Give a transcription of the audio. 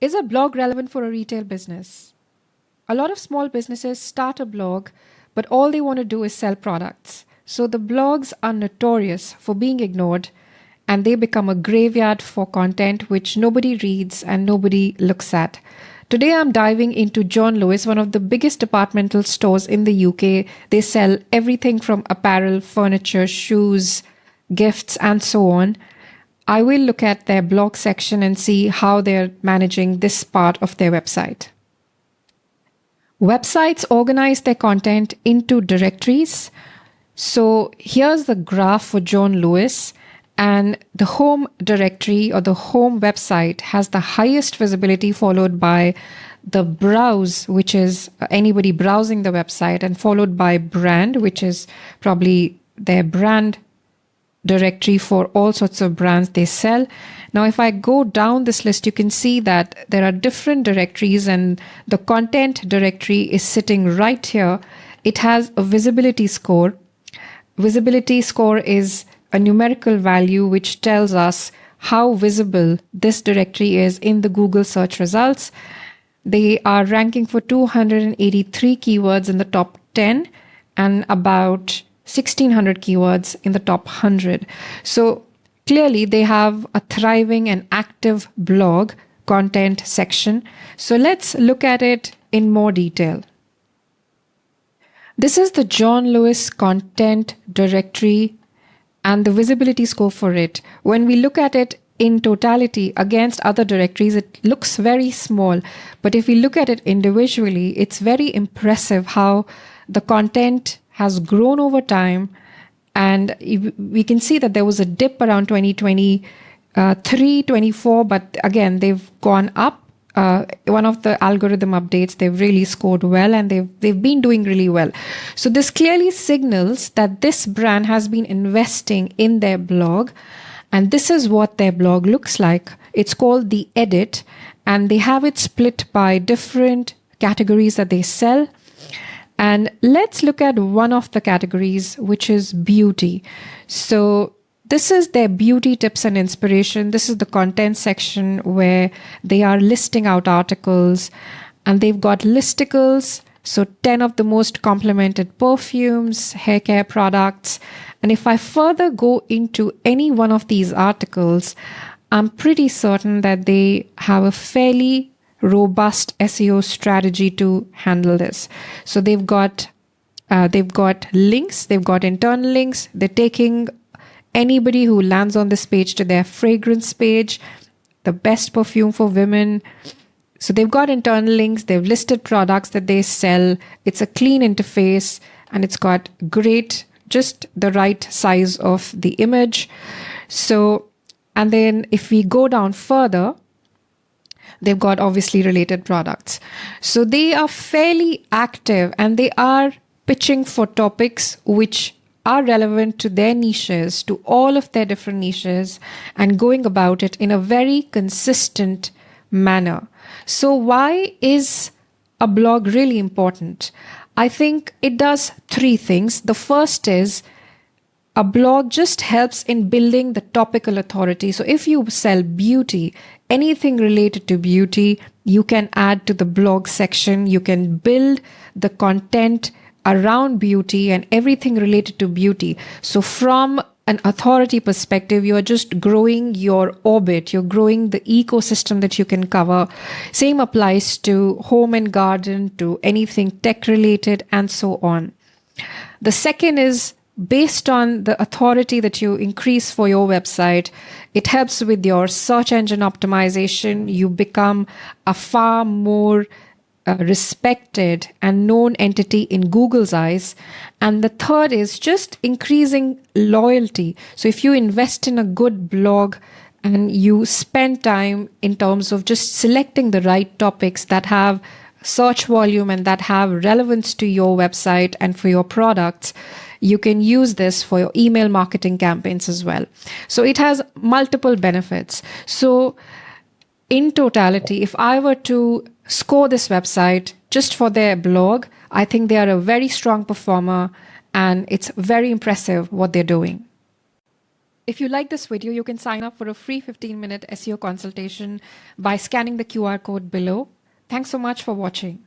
Is a blog relevant for a retail business? A lot of small businesses start a blog, but all they want to do is sell products. So the blogs are notorious for being ignored, and they become a graveyard for content which nobody reads and nobody looks at. Today I'm diving into John Lewis, one of the biggest departmental stores in the UK. They sell everything from apparel, furniture, shoes, gifts, and so on. I will look at their blog section and see how they're managing this part of their website. Websites organize their content into directories. So here's the graph for John Lewis, and the home directory or the home website has the highest visibility, followed by the browse, which is anybody browsing the website, and followed by brand, which is probably their brand directory for all sorts of brands they sell. Now, if I go down this list, you can see that there are different directories, and the content directory is sitting right here. It has a visibility score. Visibility score is a numerical value which tells us how visible this directory is in the Google search results. They are ranking for 283 keywords in the top 10 and about 1600 keywords in the top 100. So clearly they have a thriving and active blog content section. So let's look at it in more detail. This is the John Lewis content directory and the visibility score for it. When we look at it in totality against other directories, it looks very small. But if we look at it individually, it's very impressive how the content has grown over time. And we can see that there was a dip around 2023, 24, but again, they've gone up. One of the algorithm updates, they've really scored well, and they've been doing really well. So this clearly signals that this brand has been investing in their blog, and this is what their blog looks like. It's called The Edit, and they have it split by different categories that they sell. And let's look at one of the categories, which is beauty. So this is their beauty tips and inspiration. This is the content section where they are listing out articles, and they've got listicles. So 10 of the most complimented perfumes, hair care products. And if I further go into any one of these articles, I'm pretty certain that they have a fairly robust SEO strategy to handle this. So they've got links, they've got internal links. They're taking anybody who lands on this page to their fragrance page, the best perfume for women. So they've got internal links, they've listed products that they sell. It's a clean interface, and it's got great, just the right size of the image. So, and then if we go down further, they've got obviously related products. So they are fairly active, and they are pitching for topics which are relevant to their niches, to all of their different niches, and going about it in a very consistent manner. So why is a blog really important? I think it does three things. The first is a blog just helps in building the topical authority. So if you sell beauty, anything related to beauty, you can add to the blog section. You can build the content around beauty and everything related to beauty. So from an authority perspective, you're just growing your orbit. You're growing the ecosystem that you can cover. Same applies to home and garden, to anything tech related, and so on. The second is based on the authority that you increase for your website. It helps with your search engine optimization. You become a far more respected and known entity in Google's eyes. And the third is just increasing loyalty. So if you invest in a good blog and you spend time in terms of just selecting the right topics that have search volume and that have relevance to your website and for your products, you can use this for your email marketing campaigns as well. So it has multiple benefits. So in totality, if I were to score this website just for their blog, I think they are a very strong performer, and it's very impressive what they're doing. If you like this video, you can sign up for a free 15-minute SEO consultation by scanning the QR code below. Thanks so much for watching.